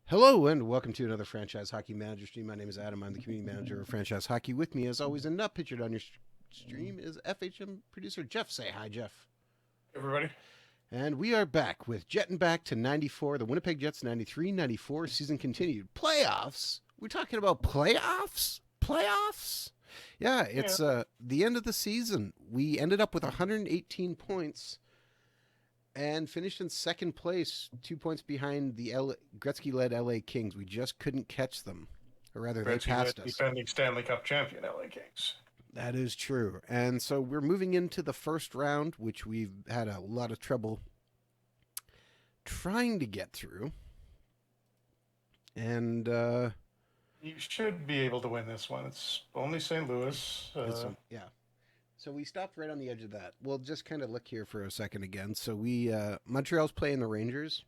Hello and welcome to another Franchise Hockey Manager stream. My name is Adam. I'm the community manager of Franchise Hockey. With me, as always, and not pictured on your stream, is FHM producer Jeff. Say hi, Jeff. Everybody. And we are back with Jettin back to 94. The Winnipeg Jets 93-94 season continued. Playoffs? We're talking about playoffs? Playoffs? Yeah, it's the end of the season. We ended up with 118 points and finished in second place, 2 points behind the Gretzky-led LA Kings. We just couldn't catch them, or rather, they passed us. Defending Stanley Cup champion LA Kings. That is true. And so we're moving into the first round, which we've had a lot of trouble trying to get through. And you should be able to win this one. It's only St. Louis. Yeah. So we stopped right on the edge of that. We'll just kind of look here for a second again. So Montreal's playing the Rangers.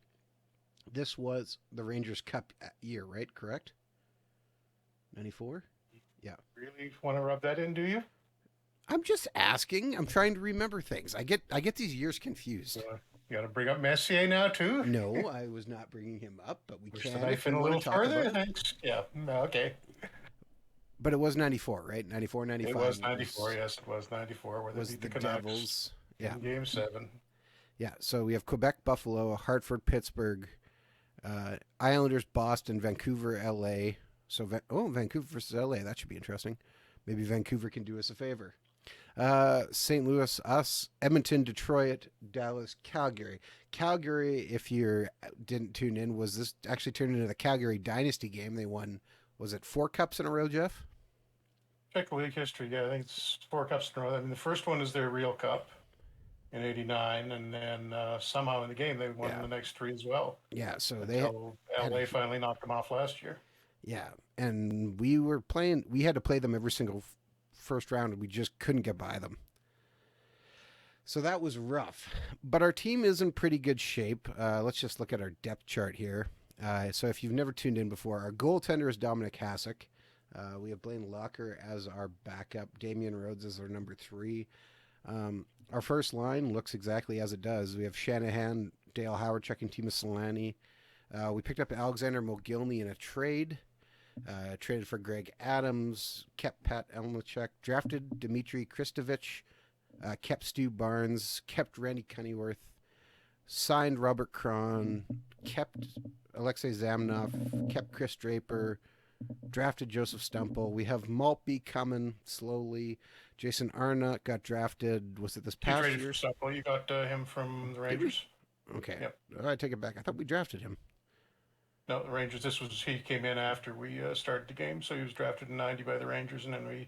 This was the Rangers Cup year, right? Correct? 94? Yeah. Really want to rub that in, do you? I'm just asking. I'm trying to remember things. I get these years confused. You got to bring up Messier now, too? No, I was not bringing him up, but we Push can. the knife in a little further, thanks. Yeah, okay. But it was 94, right? 94, 95. It was 94, yes, it was 94. Where was they beat the Devils. Yeah. In Game 7. Yeah, so we have Quebec, Buffalo, Hartford, Pittsburgh, Islanders, Boston, Vancouver, LA. So, Vancouver versus LA. That should be interesting. Maybe Vancouver can do us a favor. St. Louis, us, Edmonton, Detroit, Dallas, Calgary. Calgary, if you didn't tune in, was this actually turned into the Calgary Dynasty game. They won, was it 4 cups in a row, Jeff? Check league history. Yeah, I think it's 4 cups in a row. I mean, the first one is their real cup in '89, and then somehow in the game they won the next 3 as well. Yeah, so LA finally knocked them off last year. Yeah, and we had to play them every single first round, and we just couldn't get by them. So that was rough. But our team is in pretty good shape. Let's just look at our depth chart here. So if you've never tuned in before, our goaltender is Dominic Hasek. We have Blaine Locker as our backup. Damian Rhodes as our number 3. Our first line looks exactly as it does. We have Shanahan, Dale Howard checking Timo Solani. We picked up Alexander Mogilny in a trade. Traded for Greg Adams, kept Pat Elmachek, drafted Dmitry Kristovich, kept Stu Barnes, kept Randy Cunnyworth, signed Robert Cron, kept Alexei Zamnov, kept Chris Draper, drafted Joseph Stumple. We have Maltby coming slowly. Jason Arnott got drafted. Was it this past year? For Stumple. You got him from the Rangers. Okay. Yep. I take it back. I thought we drafted him. No, the Rangers. He came in after we started the game, so he was drafted in '90 by the Rangers, and then we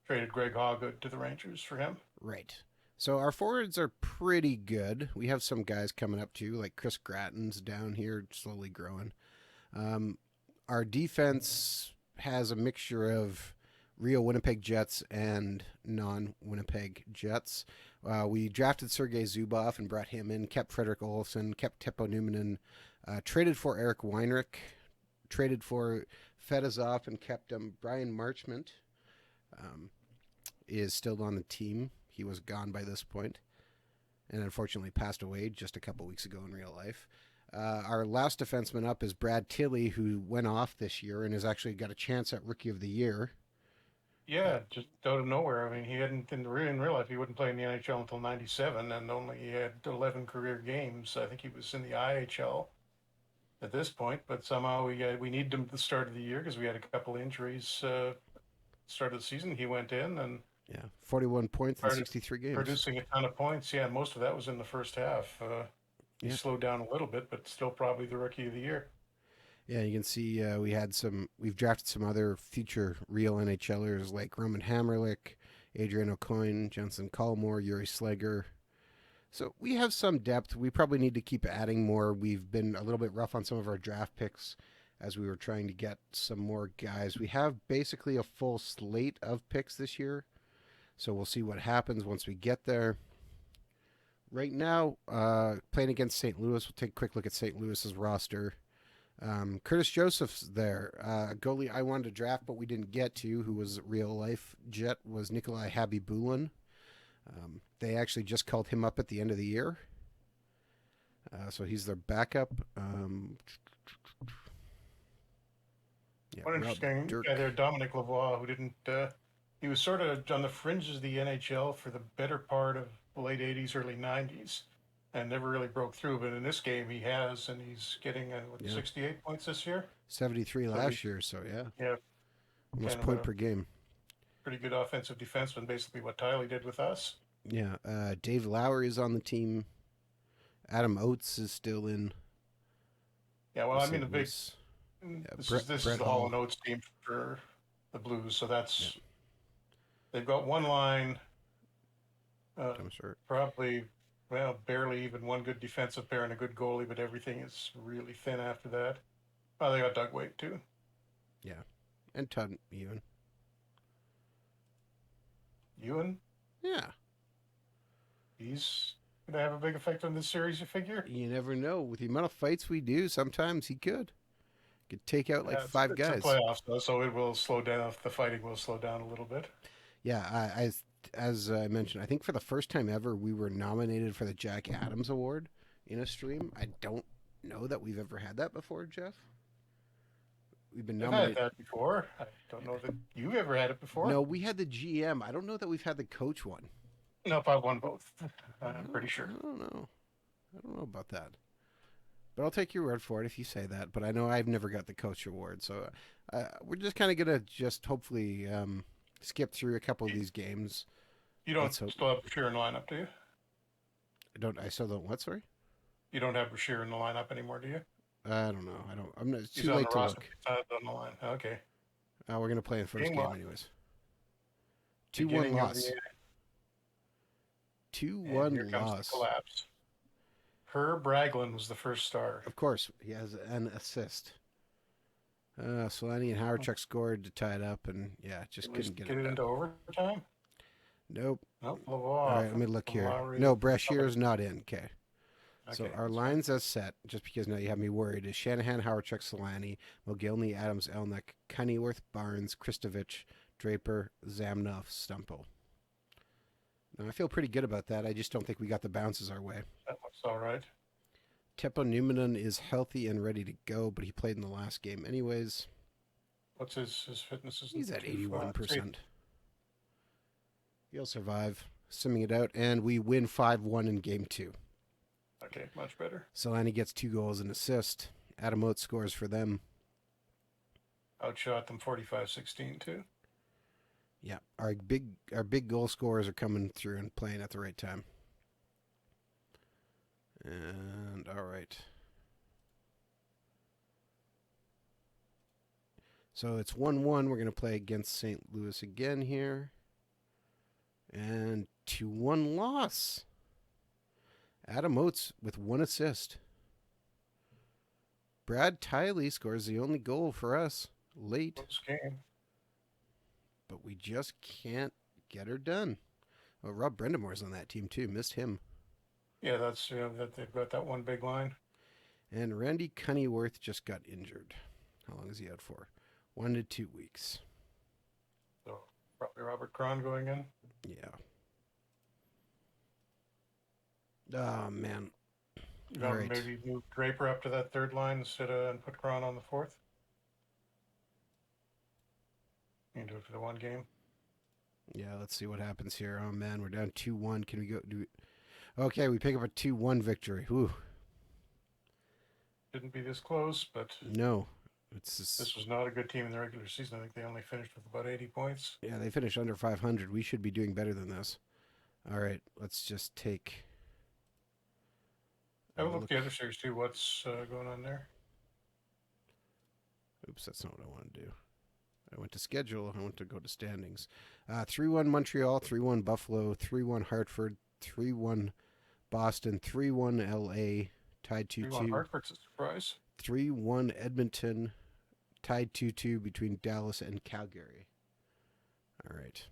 traded Greg Hoggood to the Rangers for him. Right. So our forwards are pretty good. We have some guys coming up too, like Chris Gratton's down here, slowly growing. Our defense has a mixture of real Winnipeg Jets and non-Winnipeg Jets. We drafted Sergei Zubov and brought him in, kept Frederick Olofsson, kept Teppo Numminen, traded for Eric Weinrich, traded for Fedosov and kept him. Brian Marchment is still on the team. He was gone by this point and unfortunately passed away just a couple weeks ago in real life. Our last defenseman up is Brad Tilley, who went off this year and has actually got a chance at Rookie of the Year. Yeah, just out of nowhere. I mean, he hadn't in real life. He wouldn't play in the NHL until '97, and only he had 11 career games. I think he was in the IHL at this point, but somehow we needed him at the start of the year because we had a couple injuries. Start of the season, he went in and 41 points in 63 games, producing a ton of points. Yeah, most of that was in the first half. He slowed down a little bit, but still probably the Rookie of the Year. Yeah, you can see we've drafted some other future real NHLers like Roman Hammerlick, Adrian O'Coin, Jensen Colmore, Yuri Slegger. So we have some depth. We probably need to keep adding more. We've been a little bit rough on some of our draft picks as we were trying to get some more guys. We have basically a full slate of picks this year, so we'll see what happens once we get there. Right now, playing against St. Louis, we'll take a quick look at St. Louis's roster. Curtis Joseph's there. Goalie I wanted to draft, but we didn't get to, who was a real-life Jet, was Nikolai Habibulin. They actually just called him up at the end of the year. So he's their backup. Yeah, One Rob interesting Dirk. guy there, Dominic Lavoie, who didn't. He was sort of on the fringes of the NHL for the better part of the late '80s, early '90s, and never really broke through. But in this game, he has, and he's getting 68 points this year. 73 So last year, so yeah. yeah, Almost kind of point a per game. pretty good offensive defenseman, basically what Tylee did with us. Yeah, Dave Lowry is on the team. Adam Oates is still in. Yeah, well, I mean, St. Louis. Yeah, this is Brett the Hall Hall. and Oates team for the Blues, so Yeah, they've got one line, I'm sure. probably barely even one good defensive pair and a good goalie, but everything is really thin after that. Oh, they got Doug Weight too. Yeah, and Todd even. Ewan, Yeah, he's going to have a big effect on this series, you figure? you never know. With the amount of fights we do, sometimes he could take out like Yeah, five it's a guys. playoffs, though, so it will slow down. The fighting will slow down a little bit. Yeah, as I mentioned, I think for the first time ever, we were nominated for the Jack Adams Award in a stream. I don't know that we've ever had that before, Jeff. We've been I've had nominated. that before. I don't know that you've ever had it before. No, we had the GM. I don't know that we've had the coach one. Nope, I've won both. I'm pretty sure. I don't know. I don't know about that. But I'll take your word for it if you say that. But I know I've never got the coach award. So we're just kind of going to just hopefully skip through a couple of these games. You don't still have Brashear in the lineup, do you? I still don't what, sorry? You don't have Brashear in the lineup anymore, do you? I don't know. I'm not. It's He's too on late the to roster. look. He's on the line. Okay. We're going to play in first Game game loss. anyways. 2-1 Beginning of loss. And 2-1 here comes the loss. collapse. Herb Ragland was the first star. Of course, he has an assist. Solani and Howardchuk scored to tie it up, and yeah, just couldn't get it done. into overtime. Nope. Nope. All right, let me look here. No, Brashier's not in. Okay. So our lines as set, just because now you have me worried, is Shanahan, Howardchuk, Solani, Mogilny, Adams, Elnick, Cunnyworth, Barnes, Kristovich, Draper, Zamnoff, Stumpo. Now, I feel pretty good about that. I just don't think we got the bounces our way. That looks all right. Teppo Numminen is healthy and ready to go, but he played in the last game anyways. What's his fitness? He's at 81%. He'll survive, simming it out, and we win 5-1 in game 2. Okay, much better. Solani gets 2 goals and assist. Adam Oates scores for them. Outshot them 45-16 too. Yeah, our big goal scorers are coming through and playing at the right time. And all right. So it's 1-1. We're going to play against St. Louis again here. And 2-1 loss. Adam Oates with 1 assist. Brad Tiley scores the only goal for us late. Close game. But we just can't get her done. Well, Rob Brendamore's on that team too. Missed him. Yeah, that's that they've got that one big line. And Randy Cunnyworth just got injured. How long is he out for? 1 to 2 weeks. So probably Robert Cron going in. Yeah. Oh man. All All right. Maybe move Draper up to that third line instead of and put Cron on the fourth. You can do it for the one game. Yeah, let's see what happens here. Oh man, we're down 2-1. Can we go do? Okay, we pick up a 2-1 victory. Whew. Didn't be this close, but No, it's just, this was not a good team in the regular season. I think they only finished with about 80 points. yeah. They finished under 500. We should be doing better than this. All right, let's just take. Have a look at the other series too. What's going on there? Oops, that's not what I want to do. I went to schedule. I want to go to standings. 3-1 Montreal, 3-1 Buffalo, 3-1 Hartford, 3-1 Boston, 3-1 LA, tied 2-2. Hartford's a surprise. 3-1 Edmonton, tied 2-2 between Dallas and Calgary. All right.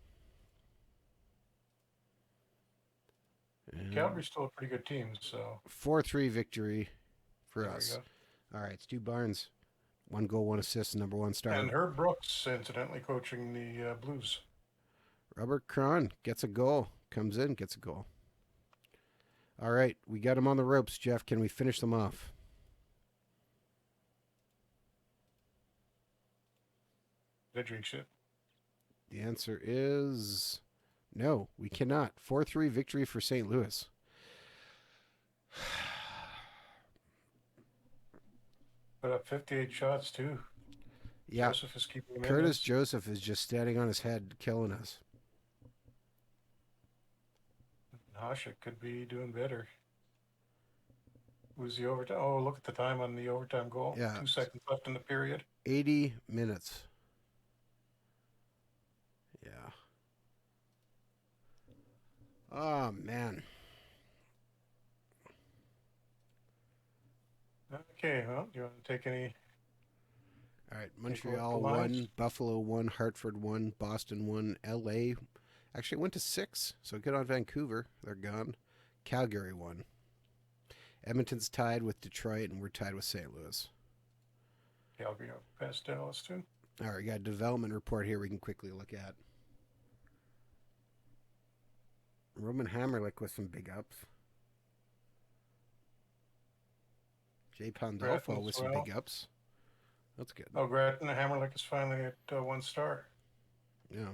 And Calgary's still a pretty good team, so 4-3 victory for there us. we go. All right, Stu Barnes, 1 goal, 1 assist, number 1 star. And Herb Brooks, incidentally, coaching the Blues. Robert Cron gets a goal, comes in, gets a goal. All right, we got him on the ropes, Jeff. Can we finish them off? to jinx it. The answer is no, we cannot. 4-3 victory for St. Louis. Put up 58 shots, too. Yeah. Joseph is keeping him Curtis in. Joseph is just standing on his head, killing us. Hasek could be doing better. Was the overtime? Oh, look at the time on the overtime goal. Yeah. 2 seconds left in the period. 80 minutes. Yeah. Oh, man. Okay, well, do you want to take any? All right, Montreal 1, Buffalo 1, Hartford 1, Boston 1, LA. Actually, it went to 6, so good on Vancouver. They're gone. Calgary 1. Edmonton's tied with Detroit, and we're tied with St. Louis. Calgary past Dallas, too. All right, we got a development report here we can quickly look at. Roman Hammerlick with some big ups. Jay Pandolfo with some big ups. That's good. Oh, Grattan Hammerlick is finally at 1 star. Yeah.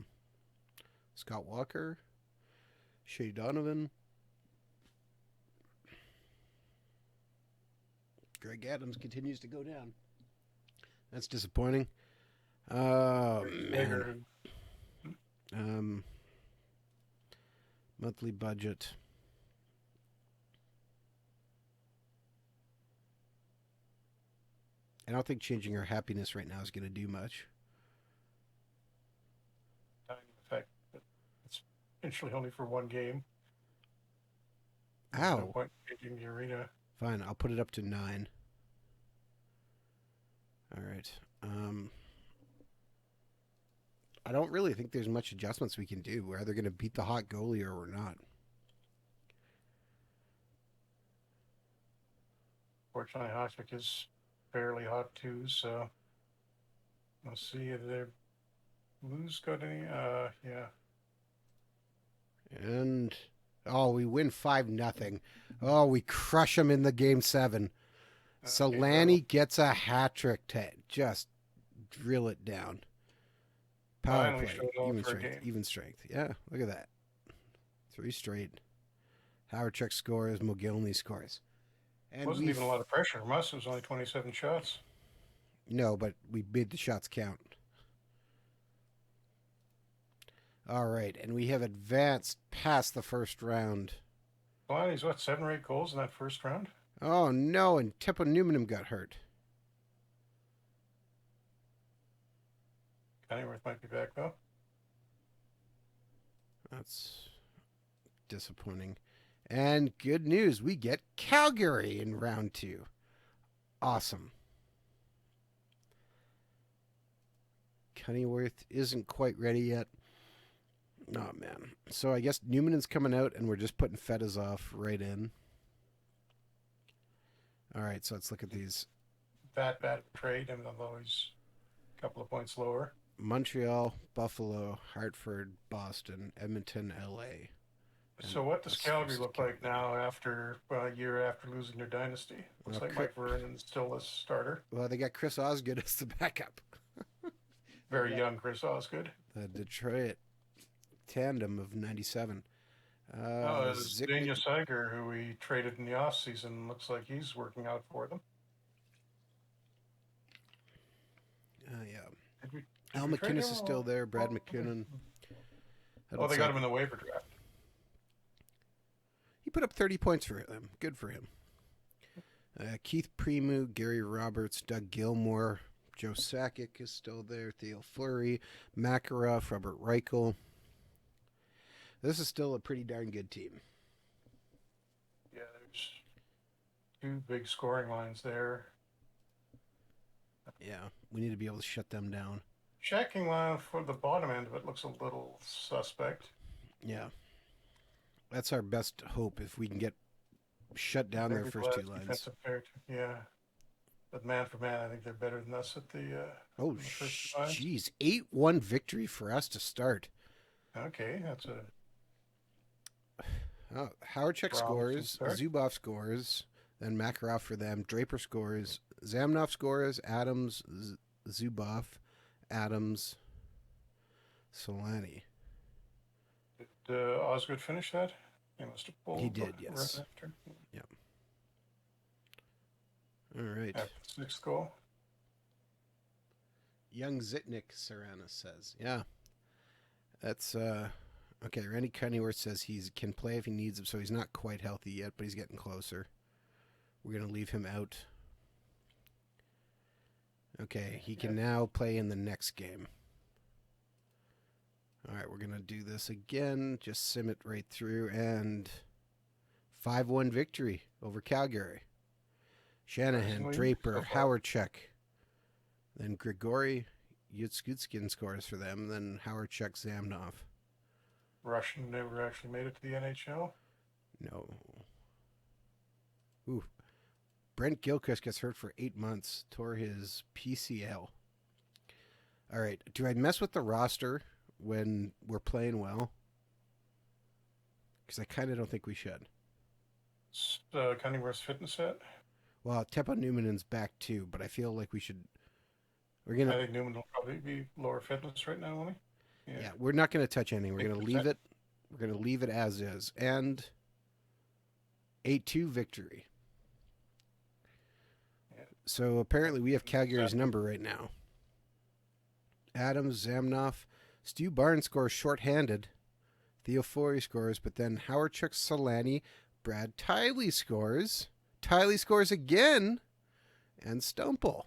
Scott Walker. Shea Donovan. Greg Adams continues to go down. That's disappointing. Oh, man. Monthly budget. I don't think changing our happiness right now is going to do much. In fact, it's essentially only for 1 game. Ow. No point changing the arena. Fine, I'll put it up to 9. All right. I don't really think there's much adjustments we can do. We're either going to beat the hot goalie or we're not. Fortunately, Hasek is fairly hot too, so we'll see if they Blues got any. Yeah. And we win 5-0. Oh, we crush them in the game 7. Solani gets a hat trick to just drill it down. Power play, even strength. Yeah, look at that. 3 straight. Howard Chuck scores. Mogilny scores. And wasn't even a lot of pressure from us. It was only 27 shots. No, but we made the shots count. All right, and we have advanced past the first round. Well, he's 7 or 8 goals in that first round? Oh, no, and Teppo Numanum got hurt. Kennyworth might be back, though. That's disappointing. And good news, we get Calgary in round 2. Awesome. Kennyworth isn't quite ready yet. Oh, man. So I guess Newman's coming out, and we're just putting Fedosov right in. All right, so let's look at these. That bad trade, and although he's a couple of points lower. Montreal, Buffalo, Hartford, Boston, Edmonton, LA. So what does Calgary look like now after a year after losing their dynasty? Looks like Mike Vernon's still the starter. Well, they got Chris Osgood as the backup. Very young Chris Osgood. The Detroit tandem of 97. Daniel Seiger, who we traded in the offseason, looks like he's working out for them. Yeah. Al McInnes is still there. Brad McKinnon. They got him in the waiver draft. He put up 30 points for them. Good for him. Keith Primeau, Gary Roberts, Doug Gilmore, Joe Sakic is still there. Theo Fleury, Makarov, Robert Reichel. This is still a pretty darn good team. Yeah, there's 2 big scoring lines there. Yeah, we need to be able to shut them down. Checking line for the bottom end of it looks a little suspect. Yeah. That's our best hope if we can get shut down their first 2 lines. Yeah. But man for man, I think they're better than us at the first lines. Jeez. 8-1 victory for us to start. Okay, that's a... Howard scores, Zubov scores, then Makarov for them, Draper scores, Zamnov scores, Adams, Zubov, Adams, Solani. Did Osgood finish that? He must have pulled. He did, right yes. after. Yeah. All right. After the sixth goal. Young Zitnik, Serana says. Yeah. That's okay. Randy Cunneyworth says he can play if he needs him, so he's not quite healthy yet, but he's getting closer. We're gonna leave him out. Okay, he can now play in the next game. All right, we're gonna do this again. Just sim it right through, and 5-1 victory over Calgary. Shanahan, Draper, Howardchuk, then Grigori Yutskutkin scores for them. Then Howardchuk, Zamnov. Russian never actually made it to the NHL. No. Ooh. Brent Gilchrist gets hurt for 8 months. Tore his PCL. All right. Do I mess with the roster when we're playing well? Because I kind of don't think we should. Cunningworth's fitness set. Well, Teppo Numanen's back too, but I feel like we should. I think Newman will probably be lower fitness right now, won't he? Yeah, we're not going to touch anything. We're going to leave it. We're going to leave it as is. And 8-2 victory. Yeah. So apparently we have Calgary's number right now. Adams, Zamnov, Stu Barnes scores shorthanded. Theo Fleury scores, but then Howardchuk, Solani, Brad Tiley scores. Tiley scores again, and Stumple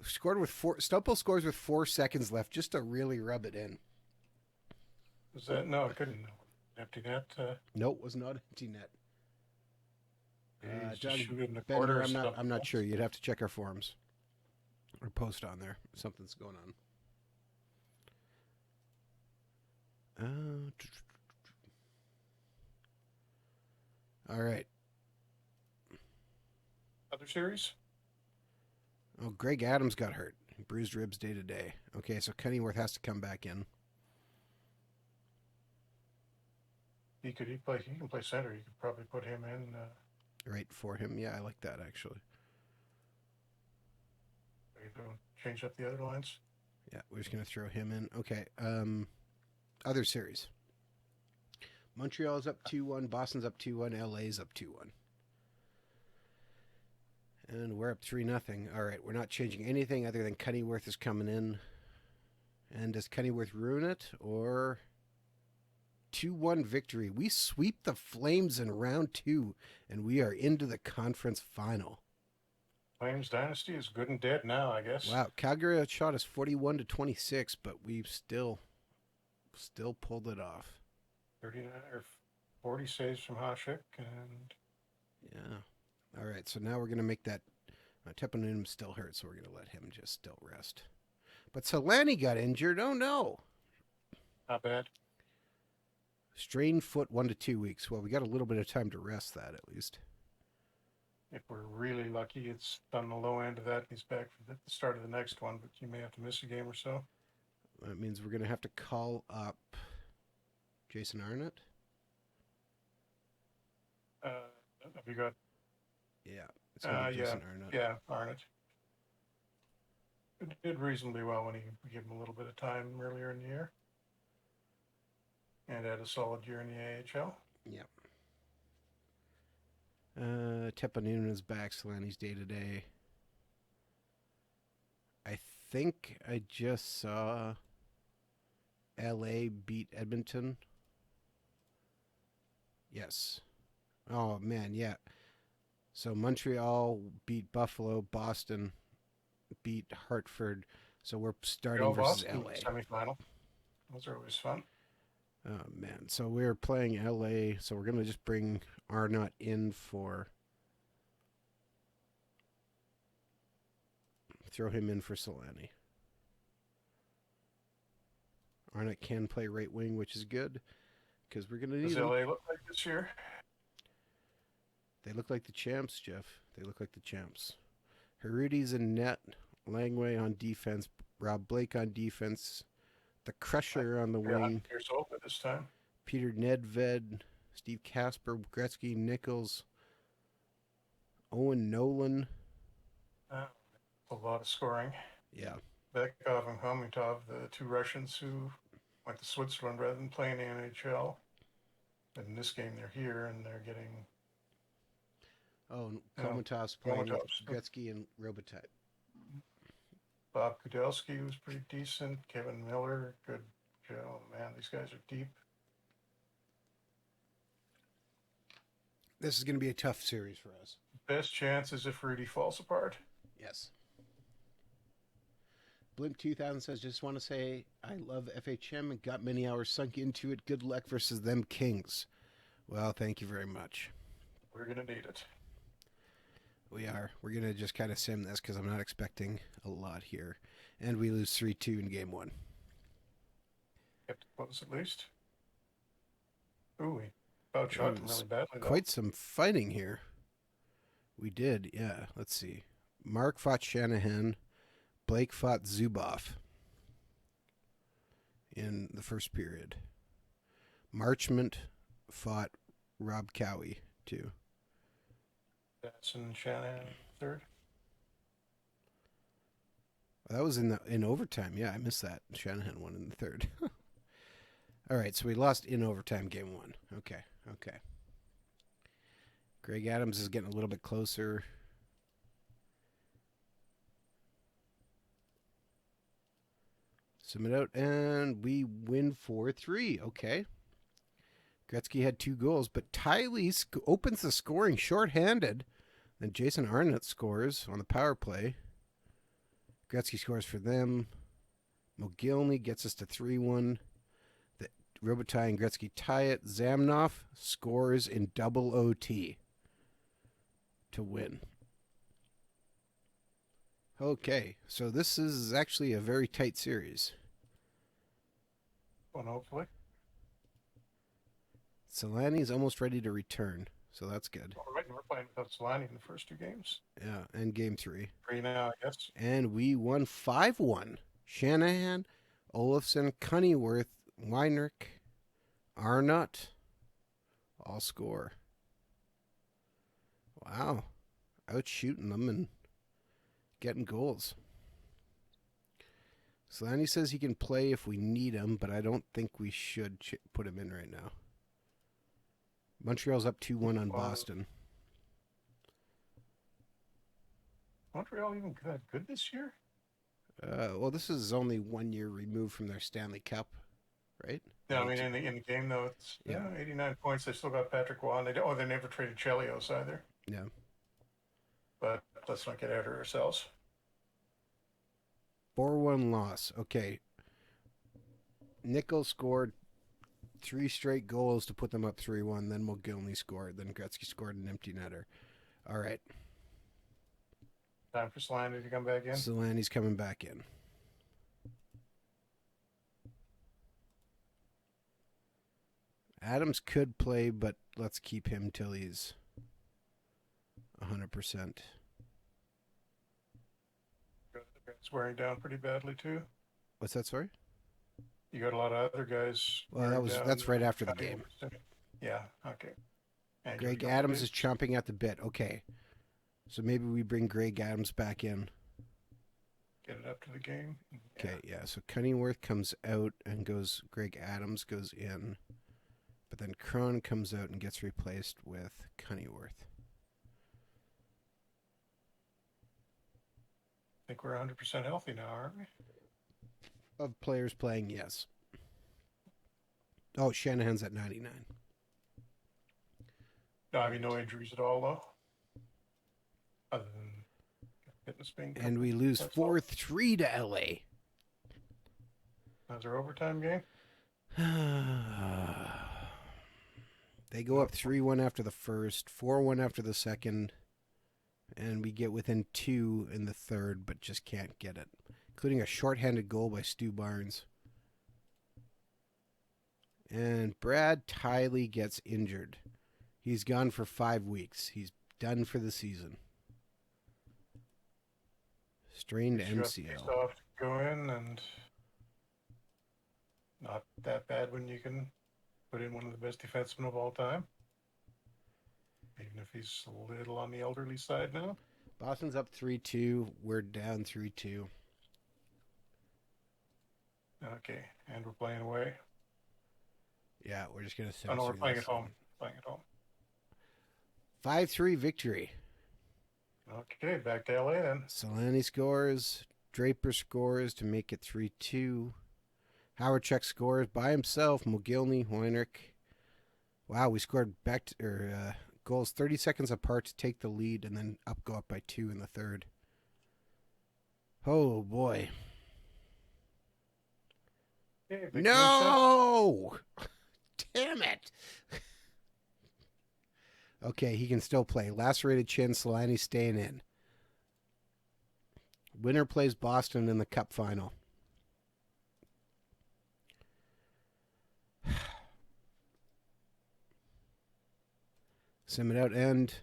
scored with Stumple scores with 4 seconds left, just to really rub it in. Was that no? It couldn't empty net. No, it was not empty net. John Bender, I'm not sure. You'd have to check our forums or post on there. Something's going on. All right. Other series? Oh, Greg Adams got hurt. Bruised ribs day to day. Okay, so Cunneyworth has to come back in. He can play center. You could probably put him in. Right for him. Yeah, I like that actually. You don't change up the other lines. Yeah, we're just gonna throw him in. Okay. Other series. Montreal's up 2-1. Boston's up 2-1. LA's up 2-1. And we're up 3-0. All right, we're not changing anything other than Cunneyworth is coming in. And does Cunneyworth ruin it? Or 2-1 victory. We sweep the Flames in round 2, and we are into the conference final. Flames dynasty is good and dead now, I guess. Wow, Calgary outshot us 41-26, but we've still pulled it off. 39 or 40 saves from Hasek, and yeah. All right, so now we're going to make that. Teppanunum's still hurt, so we're going to let him just still rest. But Solani got injured. Oh, no. Not bad. Strained foot 1 to 2 weeks. Well, we got a little bit of time to rest that at least. If we're really lucky, it's on the low end of that. He's back for the start of the next one, but you may have to miss a game or so. That means we're going to have to call up Jason Arnott. Have you got? Yeah. It's gonna be Jason Arnott. Yeah, Arnott. It did reasonably well when he gave him a little bit of time earlier in the year. And had a solid year in the AHL. Yep. Teppanun is back. Solani's day to day. I think I just saw LA beat Edmonton. Yes. Oh, man, yeah. So Montreal beat Buffalo. Boston beat Hartford. So we're starting versus Boston LA. Semifinal. Those are always fun. Oh, man. So we're playing LA. So we're going to just bring Arnott in for... Throw him in for Solani. Arnott can play right wing, which is good. Because we're going to need Does LA look like this year? They look like the champs, Jeff. They look like the champs. Herudi's in net. Langway on defense. Rob Blake on defense. The Crusher on the wing. Here's open this time. Peter Nedved. Steve Casper. Gretzky. Nichols. Owen Nolan. A lot of scoring. Yeah. Bekov and Khomitov, the two Russians who went to Switzerland rather than playing the NHL. But in this game, they're here and they're getting. Oh, Komatov's playing with Gretzky and Robitaille. Bob Kudelski was pretty decent. Kevin Miller, good. Oh man, these guys are deep. This is going to be a tough series for us. Best chance is if Rudy falls apart. Yes. Blimp 2000 says, just want to say I love FHM and got many hours sunk into it. Good luck versus them Kings. Well, thank you very much. We're going to need it. We are. We're going to just kind of sim this because I'm not expecting a lot here. And we lose 3-2 in game one. Kept it close at least. Ooh, we about shot them really badly, though. Quite some fighting here. We did, yeah. Let's see. Mark fought Shanahan. Blake fought Zubov in the first period. Marchment fought Rob Cowie, too. That's in Shanahan third. That was in overtime. Yeah, I missed that. Shanahan won in the third. All right, so we lost in overtime game one. Okay. Greg Adams is getting a little bit closer. Submit out, and we win 4-3. Okay. Gretzky had 2 goals, but Tiley opens the scoring shorthanded. Then Jason Arnott scores on the power play. Gretzky scores for them. Mogilny gets us to 3-1. Robitaille and Gretzky tie it. Zamnoff scores in double OT to win. Okay, so this is actually a very tight series. Well, hopefully. Solani's almost ready to return, so that's good. All right, we're playing without Solani in the first 2 games. Yeah, and game 3. 3 now, I guess. And we won 5-1. Shanahan, Olofsson, Cunnyworth, Weinrich, Arnott, all score. Wow. Out shooting them and getting goals. Solani says he can play if we need him, but I don't think we should put him in right now. Montreal's up 2-1 on Boston. Montreal even that good this year? Well, this is only 1 year removed from their Stanley Cup, right? Yeah, I mean, in the game, though, it's 89 points. They still got Patrick Waugh. They never traded Chelios either. Yeah. But let's not get ahead of ourselves. 4-1 loss. Okay. Nichols scored 3 straight goals to put them up 3-1. Then Mogilny scored. Then Gretzky scored an empty netter. All right. Time for Solani to come back in. Solani's coming back in. Adams could play, but let's keep him till he's 100%. It's wearing down pretty badly too. What's that, sorry? You got a lot of other guys. Well, that's right after the game. Yeah, okay. And Greg Adams is chomping at the bit. Okay. So maybe we bring Greg Adams back in. Get it up to the game. Okay, yeah. So Cunnyworth comes out and goes, Greg Adams goes in. But then Cron comes out and gets replaced with Cunnyworth. I think we're 100% healthy now, aren't we? Of players playing, yes. Oh, Shanahan's at 99. No, I mean, no injuries at all, though. Other than fitness being. And we lose 4-3 to LA. That's our overtime game. They go up 3-1 after the first, 4-1 after the second, and we get within 2 in the third, but just can't get it, including a shorthanded goal by Stu Barnes. And Brad Tiley gets injured. He's gone for 5 weeks. He's done for the season. Strained MCL. Off to go in, and not that bad when you can put in one of the best defensemen of all time. Even if he's a little on the elderly side now. Boston's up 3-2. We're down 3-2. Okay, and we're playing away. Yeah, we're just going to Oh, no, we're censor playing this. at home. Playing at home. 5-3 victory. Okay, back to LA then. Solani scores. Draper scores to make it 3-2. Howard scores by himself. Mogilny, Weinrich. Wow, we scored goals 30 seconds apart to take the lead and then go up by 2 in the third. Oh, boy. Okay, No! Damn it! Okay, he can still play. Lacerated chin, Solani staying in. Winner plays Boston in the Cup Final. Sim it out and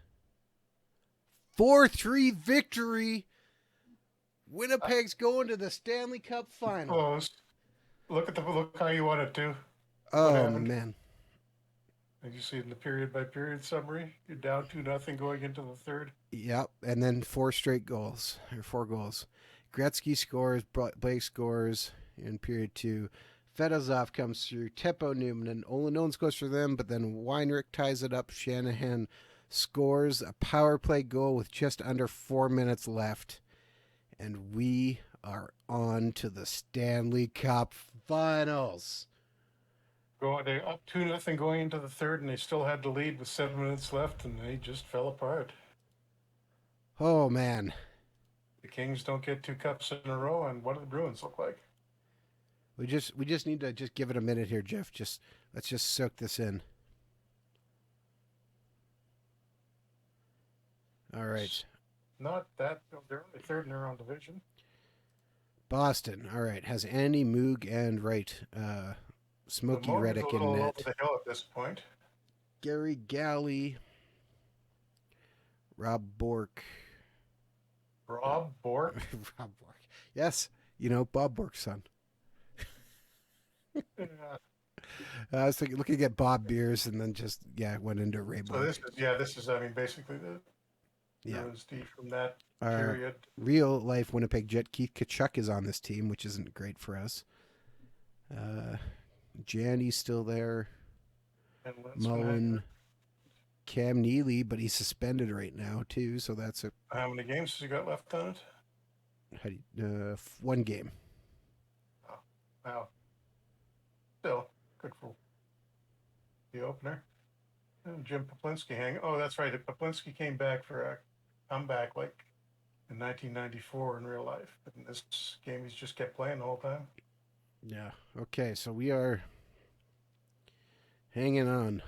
4-3 victory. Winnipeg's going to the Stanley Cup Final. Close. Look how you won it too. What Oh, happened? man. As you see in the period-by-period summary, you're down 2-0 going into the third. Yep, and then 4 goals. Gretzky scores, Blake scores in period 2. Fedosov comes through, Teppo Newman, and Olenone scores for them, but then Weinrich ties it up. Shanahan scores a power play goal with just under 4 minutes left. And we are on to the Stanley Cup Finals. They're up 2-0 going into the third, and they still had the lead with 7 minutes left, and they just fell apart. Oh, man. The Kings don't get 2 cups in a row, and what do the Bruins look like? We just need to just give it a minute here, Jeff. Let's just soak this in. All right. Not that they're only third in their own division. Boston. All right. Has Andy, Moog, and Smokey Reddick in net. Over the hill at this point. Gary Galley. Rob Bork. Rob Bork? Rob Bork. Yes. Bob Bork's son. Yeah. I was looking at Bob Beers and then went into Ray Bork. So this is basically the Steve from that period. Real life Winnipeg Jet Keith Tkachuk is on this team, which isn't great for us. Jandy's still there. And Mullen, Cam Neely, but he's suspended right now too, so that's how many games has he got left on it? 1 game. Oh, wow. Still good for the opener. And Jim Poplinski Oh, that's right. Poplinski came back for a comeback like in 1994 in real life. But in this game, he's just kept playing the whole time. Yeah. Okay, so we are hanging on.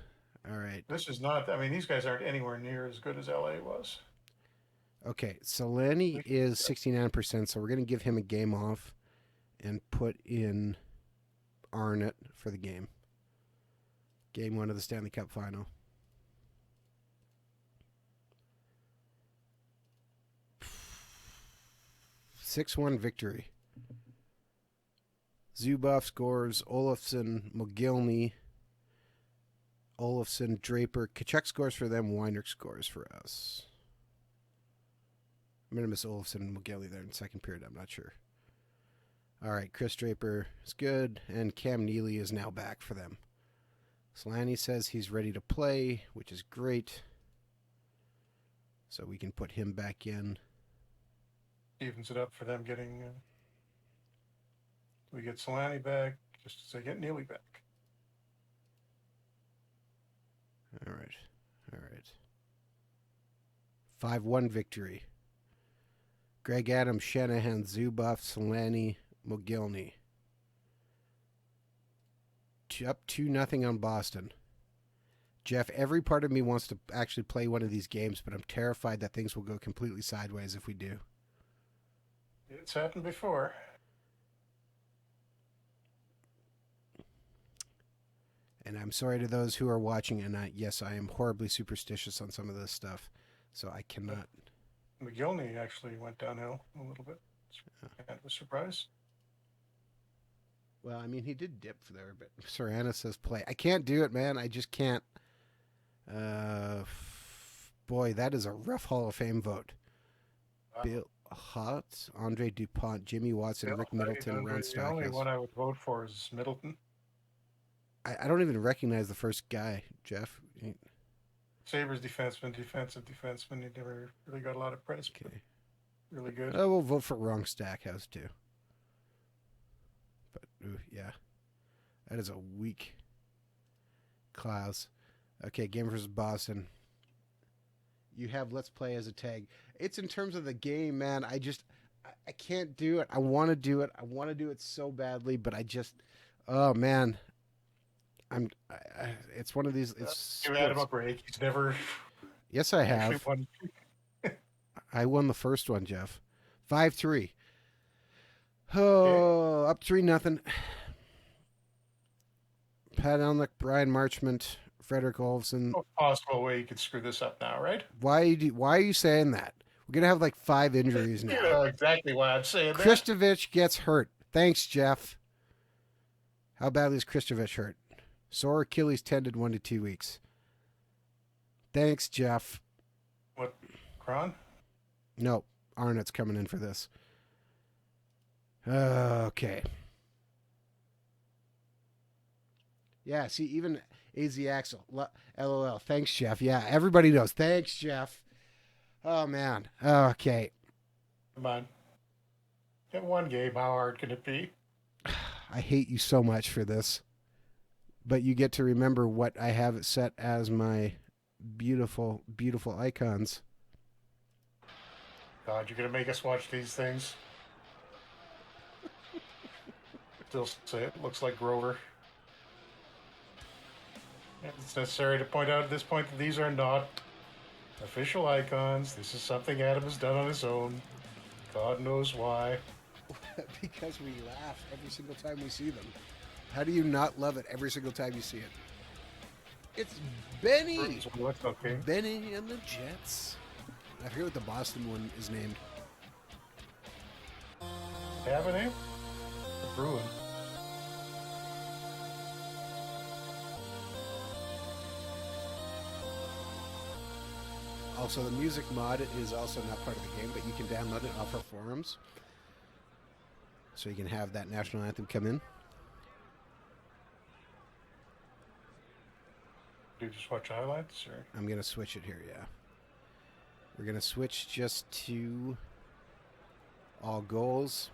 All right. This is not. These guys aren't anywhere near as good as LA was. Okay, Solani is 69%, so we're going to give him a game off and put in Arnott for the game. Game 1 of the Stanley Cup Final. (6-1) victory. Zubov scores. Olofsson, Mogilny, Olofsson, Draper. Tkachuk scores for them. Weinrich scores for us. I'm going to miss Olofsson and Mogilny there in the second period. I'm not sure. All right, Chris Draper is good, and Cam Neely is now back for them. Solani says he's ready to play, which is great. So we can put him back in. Evens it up for them getting... we get Solani back, just as they get Neely back. All right. 5-1 victory. Greg Adams, Shanahan, Zubov, Solani, Mogilny. Up 2-0 on Boston. Jeff, every part of me wants to actually play one of these games, but I'm terrified that things will go completely sideways if we do. It's happened before. And I'm sorry to those who are watching, and I am horribly superstitious on some of this stuff, so I cannot. Mogilny actually went downhill a little bit. Kind of a surprise. Well, he did dip there, but Sorana says play. I can't do it, man. I just can't. Boy, that is a rough Hall of Fame vote. Wow. Hart, Andre Dupont, Jimmy Watson, Rick Middleton, Ron The only Stockhouse. one I would vote for is Middleton. I don't even recognize the first guy, Jeff. Sabres defenseman. He never really got a lot of press. Okay. Really good. We'll vote for wrong Stackhouse, too. But, yeah. That is a weak Klaus. Okay, game versus Boston. You have Let's Play as a tag. It's in terms of the game, man. I can't do it. I want to do it. I want to do it so badly, but I just, oh, man. It's one of these. It's give Adam a break. He's never. Yes, I have. I won the first one, Jeff. 5-3. Oh, okay. Up 3-0. Pat Elnick, Brian Marchment, Frederick Olofsson. No possible way you could screw this up now, right? Why are you saying that? We're gonna have like 5 injuries now. You know exactly why I'm saying that. Kristovich gets hurt. Thanks, Jeff. How badly is Kristovich hurt? Sore Achilles tendon 1 to 2 weeks. Thanks, Jeff. What, Kron? No, Arnott's coming in for this. Okay. Yeah, see, even AZ Axel. LOL. Thanks, Jeff. Yeah, everybody knows. Thanks, Jeff. Oh, man. Okay. Come on. Get one game. How hard can it be? I hate you so much for this. But you get to remember what I have it set as my beautiful, beautiful icons. God, you're going to make us watch these things? Still say it looks like Grover. It's necessary to point out at this point that these are not official icons. This is something Adam has done on his own. God knows why. Because we laugh every single time we see them. How do you not love it every single time you see it? It's Benny! Okay. Benny and the Jets. I forget what the Boston one is named. Have a name? The Bruin. Also, the music mod is also not part of the game, but you can download it off our forums. So you can have that national anthem come in. Do you just watch highlights? Or? I'm going to switch it here, yeah. We're going to switch just to all goals.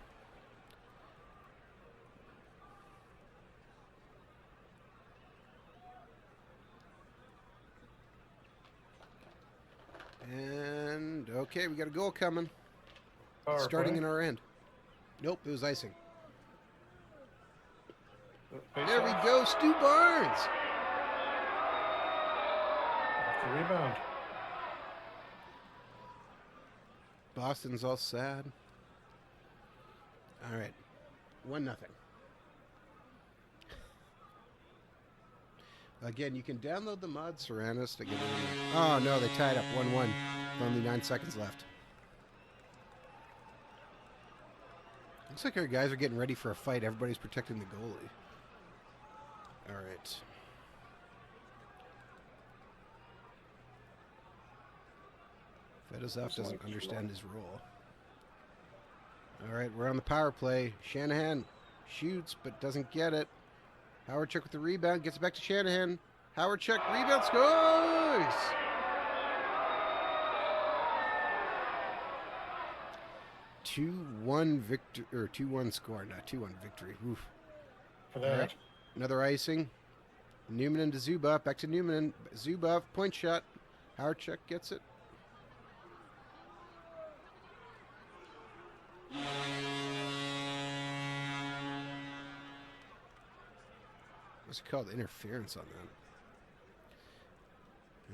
And, okay, we got a goal coming. Starting in our end. Nope, it was icing. There we go, Stu Barnes. Off the rebound. Boston's all sad. All right, 1-0. Again, you can download the mod Serranos to get in. Oh no, they tied up 1-1. With only 9 seconds left. Looks like our guys are getting ready for a fight. Everybody's protecting the goalie. All right. Fedosov doesn't understand his role. All right, we're on the power play. Shanahan shoots, but doesn't get it. Howard Chuck with the rebound. Gets it back to Shanahan. Howard Chuck, rebound, scores! Two-one victory, or 2-1 score, not 2-1 victory. Oof. For that. Right. Another icing. Newman into Zubov. Back to Newman. Zubov, point shot. Howard Chuck gets it. What's it called? Interference on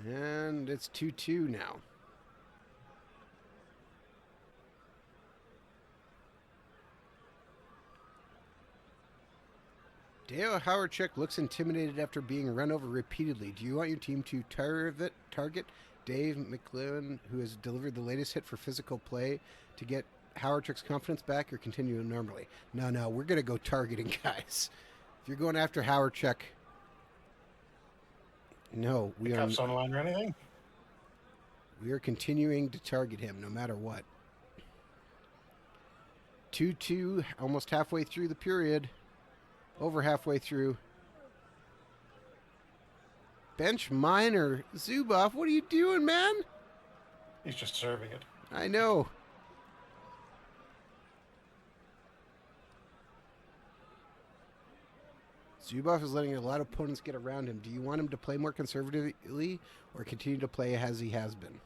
that. And it's 2-2 now. Dale Howardchuk looks intimidated after being run over repeatedly. Do you want your team to target Dave McLean, who has delivered the latest hit for physical play, to get Howardchuk's confidence back, or continue normally? No, we're going to go targeting guys. If you're going after Howardchuk, no, we are. Cups on the line or anything? We are continuing to target him no matter what. 2-2, almost halfway through the period. Over halfway through. Bench Minor. Zubov, what are you doing, man? He's just serving it. I know. Zubov is letting a lot of opponents get around him. Do you want him to play more conservatively or continue to play as he has been?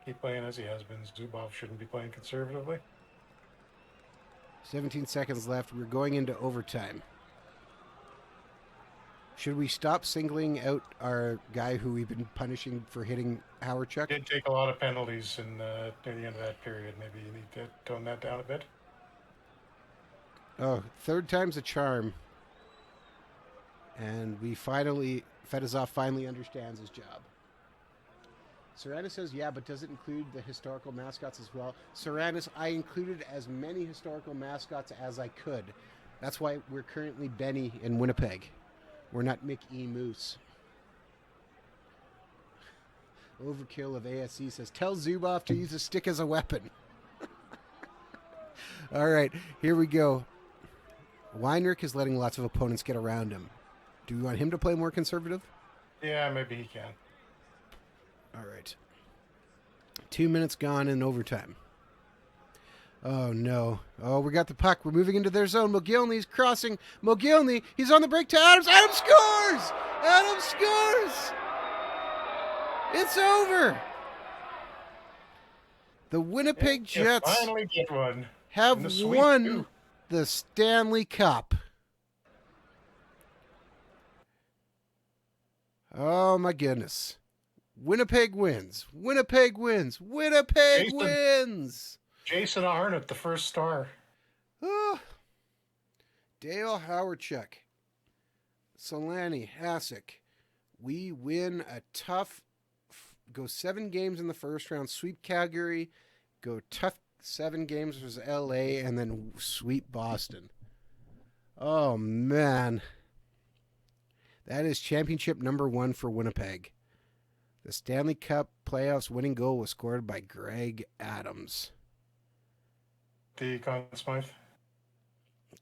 Keep playing as he has been. Zubov shouldn't be playing conservatively. 17 seconds left. We're going into overtime. Should we stop singling out our guy who we've been punishing for hitting Howardchuk? Did take a lot of penalties near the end of that period. Maybe you need to tone that down a bit. Oh, third time's a charm. And Fedosov finally understands his job. Saranis says, yeah, but does it include the historical mascots as well? Saranis, I included as many historical mascots as I could. That's why we're currently Benny in Winnipeg. We're not Mick E. Moose. Overkill of ASC says, tell Zubov to use a stick as a weapon. All right, here we go. Weinrich is letting lots of opponents get around him. Do we want him to play more conservative? Yeah, maybe he can. All right. 2 minutes gone in overtime. Oh, no. Oh, we got the puck. We're moving into their zone. Mogilny's crossing. Mogilny, he's on the break to Adams. Adams scores! Adams scores! It's over. The Winnipeg Jets finally get one. Have won too. The Stanley Cup. Oh, my goodness. Winnipeg wins. Winnipeg wins. Winnipeg wins. Jason Arnott, the first star. Oh. Dale Howardchuk. Solani, Hasek. We win a tough, go 7 games in the first round, sweep Calgary, go tough 7 games versus LA, and then sweep Boston. Oh, man. That is championship number 1 for Winnipeg. The Stanley Cup playoffs winning goal was scored by Greg Adams. The Conn Smythe.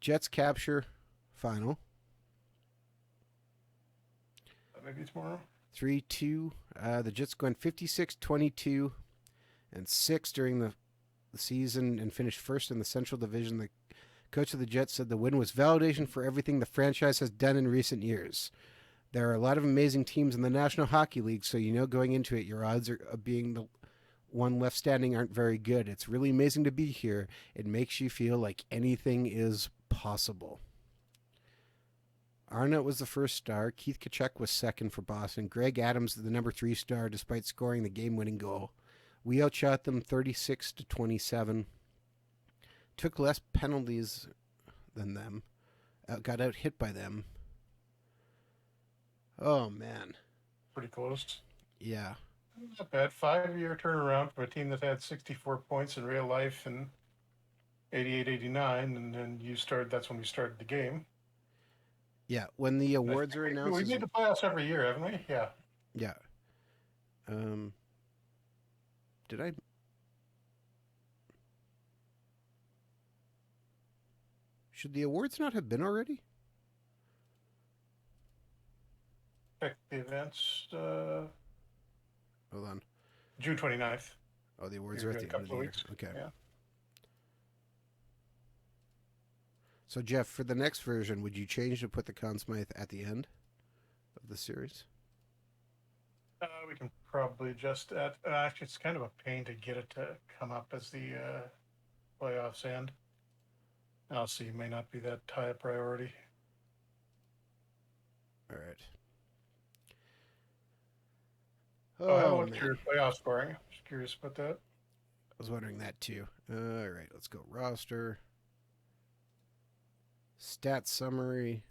Jets capture final. Maybe tomorrow. 3-2. The Jets going 56-22 and 6 during the season and finished first in the Central Division. The coach of the Jets said the win was validation for everything the franchise has done in recent years. There are a lot of amazing teams in the National Hockey League, so you know going into it, your odds of being the one left standing aren't very good. It's really amazing to be here. It makes you feel like anything is possible. Arnott was the first star. Keith Tkachuk was second for Boston. Greg Adams, the number 3 star, despite scoring the game-winning goal. We outshot them 36-27. Took less penalties than them. Got out-hit by them. Oh, man. Pretty close. Yeah. Not bad. 5-year turnaround from a team that had 64 points in real life in 88-89, and then that's when we started the game. Yeah, when the awards are announced. We made the playoffs every year, haven't we? Yeah. Yeah. Did I? Should the awards not have been already? Check the events. Hold on. June 29th. Oh, the awards are at the end of the year. Okay. Yeah. So, Jeff, for the next version, would you change to put the Conn Smythe at the end of the series? We can probably adjust that. Actually, it's kind of a pain to get it to come up as the playoffs end. I'll see. May not be that high a priority. All right. Oh, what's your playoff scoring? I'm just curious about that. I was wondering that too. All right, let's go roster. Stat summary.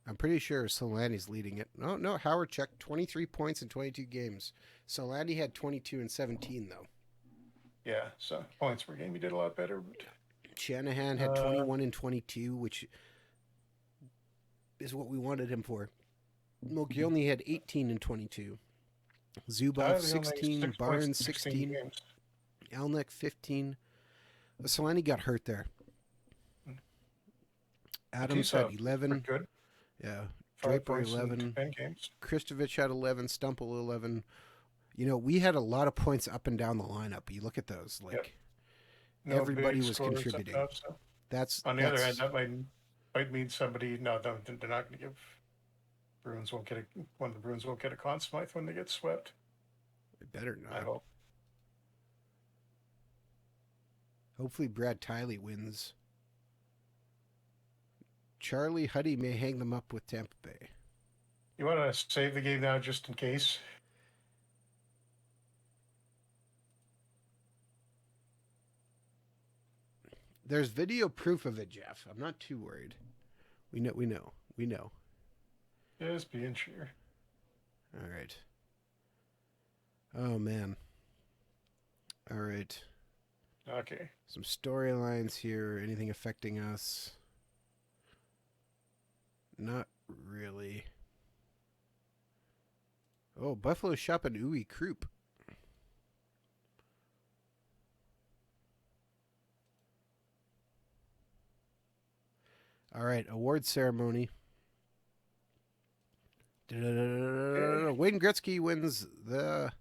I'm pretty sure Solani's leading it. No, Howardchuk, 23 points in 22 games. Solani had 22 and 17, though. Yeah, so points per game, he did a lot better. But... Shanahan had 21 and 22, which is what we wanted him for. Mogilny had 18 and 22. Zubov, 16. Barnes, 16. Elnick, 15. Solani got hurt there. Adams had 11. Pretty good. Yeah. 5 Draper points in 11. 10 games. Kristovich had 11. Stumple 11. You know, we had a lot of points up and down the lineup. You look at those, like Yep. No everybody big was scores contributing. up, so. That's On the other hand, that might mean somebody. No, they're not going to give. Bruins won't get one of the Bruins won't get a Conn Smythe when they get swept. They better not. I hope. Hopefully, Brad Tiley wins. Charlie Huddy may hang them up with Tampa Bay. You want to save the game now just in case? There's video proof of it, Jeff. I'm not too worried. We know. Just being sure. All right. Oh, man. All right. Okay. Some storylines here. Anything affecting us? Not really. Oh, Buffalo shopping Uwe Krupp. All right, award ceremony. Wayne Gretzky wins the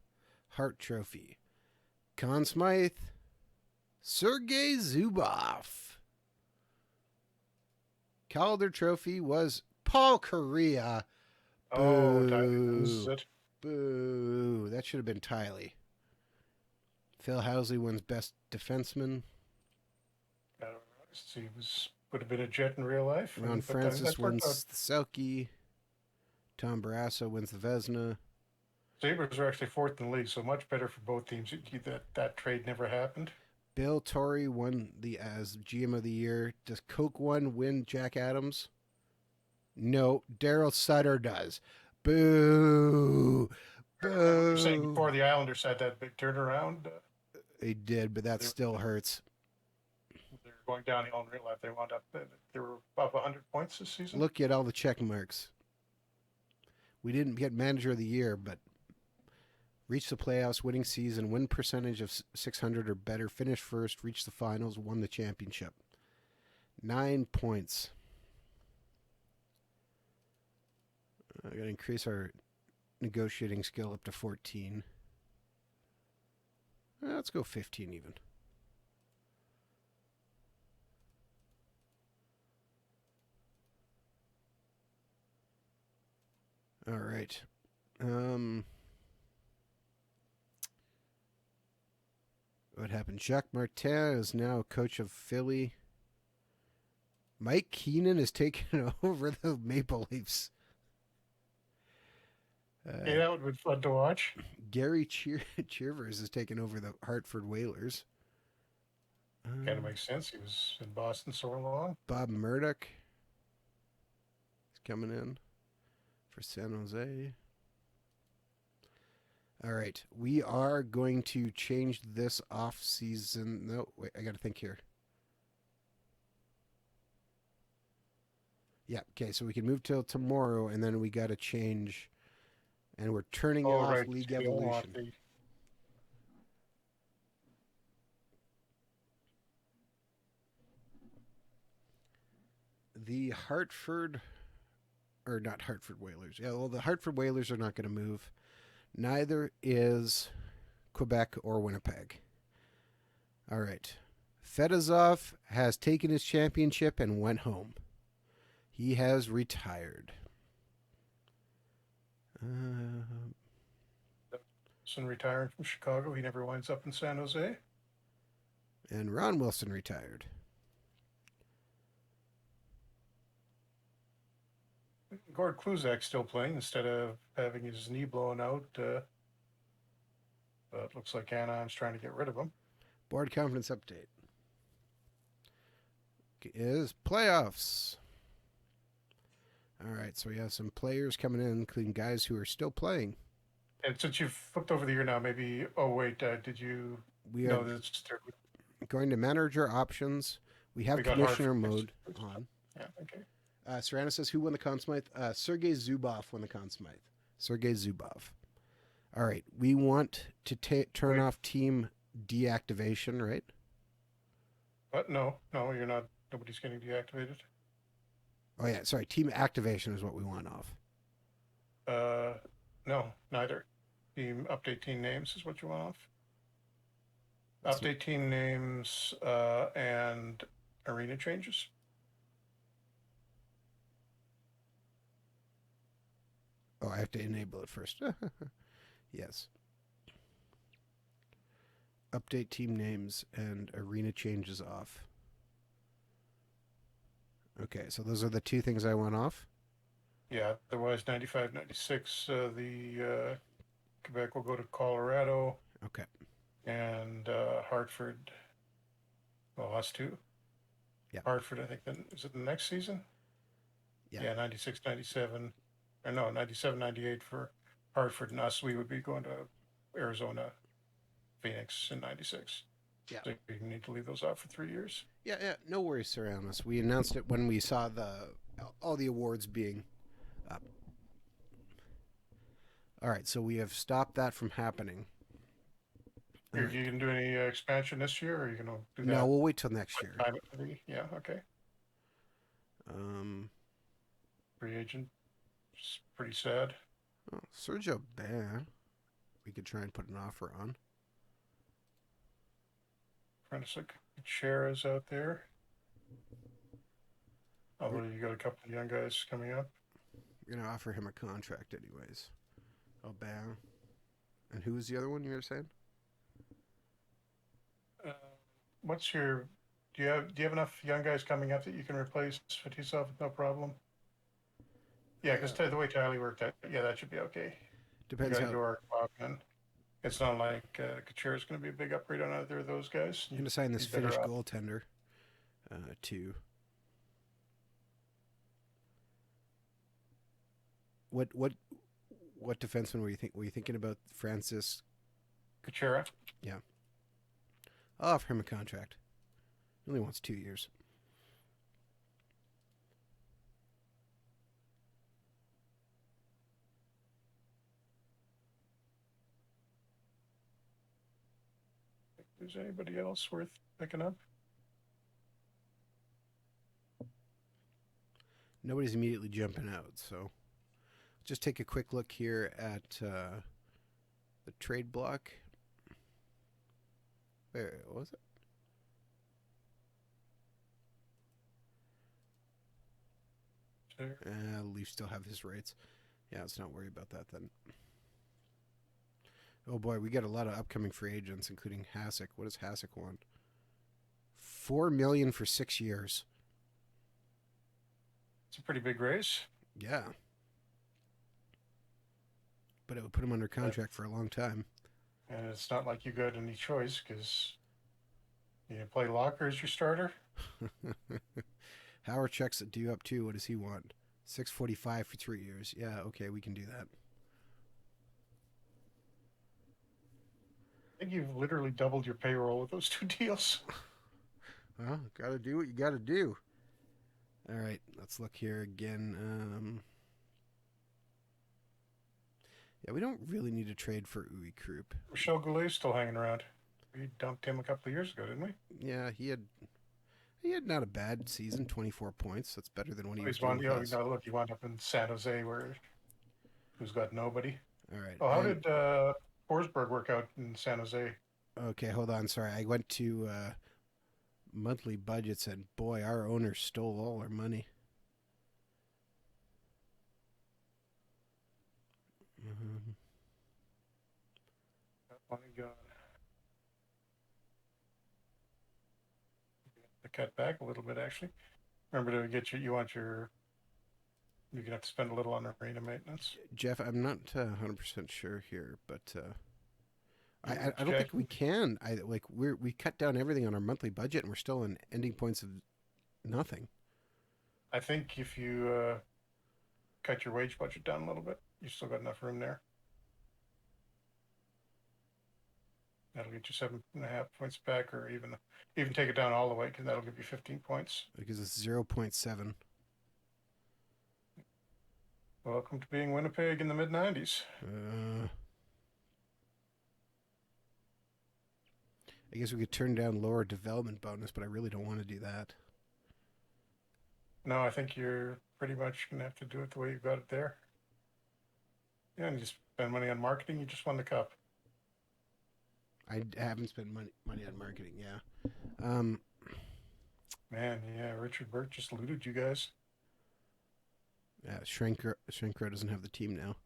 Hart Trophy. Conn Smythe, Sergei Zubov. Calder Trophy was Paul Kariya. Oh, is it? Boo. That should have been Tiley. Phil Housley wins Best Defenseman. He would have been a Jet in real life. Ron Francis wins the Selke. Tom Barrasso wins the Vezina. Sabres are actually fourth in the league, so much better for both teams. That trade never happened. Bill Torrey won as GM of the Year. Does Coke One win Jack Adams? No, Daryl Sutter does. Boo! Boo! You're saying before the Islanders had that big turnaround. They did, but that still hurts. They're going downhill in real life. They wound up. They were above 100 points this season. Look at all the check marks. We didn't get Manager of the Year, but reached the playoffs, winning season, win percentage of 600 or better, finished first, reached the finals, won the championship. 9 points. I got to increase our negotiating skill up to 14. Let's go 15 even. All right. What happened? Jacques Martin is now coach of Philly. Mike Keenan is taking over the Maple Leafs. Yeah, that would have been fun to watch. Gary Cheervers is taking over the Hartford Whalers. Kind of makes sense. He was in Boston so long. Bob Murdoch is coming in for San Jose. All right. We are going to change this off season. No, wait, I got to think here. Yeah, okay, so we can move till tomorrow, and then we got to change, and we're turning off League Evolution. The Hartford, or not Hartford Whalers. Yeah, well, the Hartford Whalers are not going to move. Neither is Quebec or Winnipeg. All right. Fedosov has taken his championship and went home. He has retired. Wilson retiring from Chicago. He never winds up in San Jose. And Ron Wilson retired. Gord Kluzak's still playing instead of having his knee blown out. But it looks like Anaheim's trying to get rid of him. Board conference update is playoffs. All right, so we have some players coming in, including guys who are still playing. And since you've flipped over the year now, maybe. Oh wait, did you? We are going to manager options. We have commissioner mode on. Yeah. Okay. Serrano says, who won the Conn Smythe? Sergei Zubov won the Conn Smythe. Sergei Zubov. All right. We want to turn off team deactivation, right? But no, you're not. Nobody's getting deactivated. Oh yeah, sorry. Team activation is what we want off. No, neither. Update team names is what you want off. Update team names and arena changes. Oh, I have to enable it first. Yes. Update team names and arena changes off. Okay, so those are the two things I want off. Yeah, otherwise 95, 96, the Quebec will go to Colorado. Okay. And Hartford, well, us too. Yeah. Hartford, I think, then is it the next season? Yeah. 96, 97. Or no, 97, 98 for Hartford and us. We would be going to Arizona, Phoenix in 96. Yeah. So you need to leave those off for 3 years. Yeah. No worries surround us. We announced it when we saw all the awards being up. All right, so we have stopped that from happening. Are you going to do any expansion this year, or are you going to do that? No, we'll wait till next year. Yeah, okay. Um, Free agent, it's pretty sad. oh, Sergio Bain, we could try and put an offer on. Francis Chera's out there. Although you got a couple of young guys coming up. We're gonna offer him a contract anyways. Oh, Bain. And who was the other one you were saying? What's your? Do you have enough young guys coming up that you can replace Fatisa with no problem? Yeah, because the way Tylee worked out, that should be okay. Depends how. York, Bachman. It's not like Kachira is going to be a big upgrade on either of those guys. You're gonna sign this Finnish goaltender, too. What defenseman were you thinking about? Francis Kachira? Yeah. I'll offer him a contract. He only wants 2 years. Is anybody else worth picking up? Nobody's immediately jumping out, so just take a quick look here at the trade block. Where was it? Leafs still have his rights. Yeah, let's not worry about that then. Oh boy, we got a lot of upcoming free agents, including Hasek. What does Hasek want? $4 million for 6 years. It's a pretty big raise. Yeah. But it would put him under contract for a long time. And it's not like you got any choice because you can play Locker as your starter. Howard checks it due up too. What does he want? $645 for 3 years. Yeah, okay, we can do that. I think you've literally doubled your payroll with those two deals. Well, gotta do what you gotta do. All right, let's look here again. Yeah, we don't really need to trade for Uwe Krupp. Michel Goulet's still hanging around. We dumped him a couple of years ago, didn't we? Yeah, he had not a bad season, 24 points. That's better than when he was doing. Look, he wound up in San Jose, who's got nobody. All right. Oh, how did Forsberg work out in San Jose? Okay, hold on. Sorry, I went to monthly budgets, and boy, our owners stole all our money. Money gone. To cut back a little bit, actually. Remember to get you're gonna have to spend a little on arena maintenance. Jeff, I'm not 100% sure here, but I don't think we can. We cut down everything on our monthly budget, and we're still in ending points of nothing. I think if you cut your wage budget down a little bit, you still got enough room there. That'll get you 7.5 points back, or even take it down all the way, because that'll give you 15 points. Because it's 0.7. Welcome to being Winnipeg in the mid-90s. I guess we could turn down lower development bonus, but I really don't want to do that. No, I think you're pretty much going to have to do it the way you've got it there. Yeah, and you spend money on marketing, you just won the cup. I haven't spent money on marketing. Yeah. Um, Man, yeah, Richard Burke just looted you guys. yeah. Shrinkro doesn't have the team now.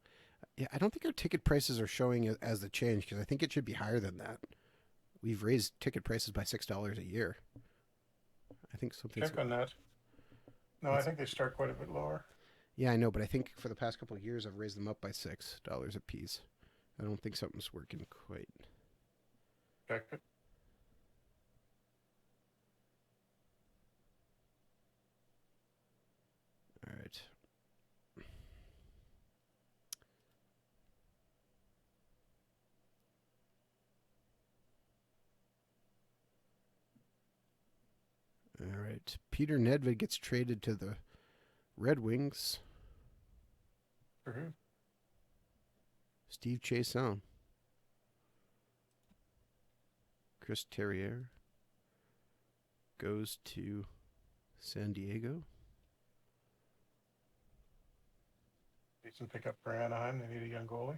Yeah, I don't think our ticket prices are showing as the change because I think it should be higher than that. We've raised ticket prices by $6 a year. I think something's. Check on that. No, I It's, think they start quite a bit lower. yeah, I know, but I think for the past couple of years I've raised them up by $6 a piece. I don't think something's working quite. Check it. All right. All right. Peter Nedved gets traded to the Red Wings. For Steve Chiasson. Chris Terrier goes to San Diego. Decent pickup for Anaheim. They need a young goalie.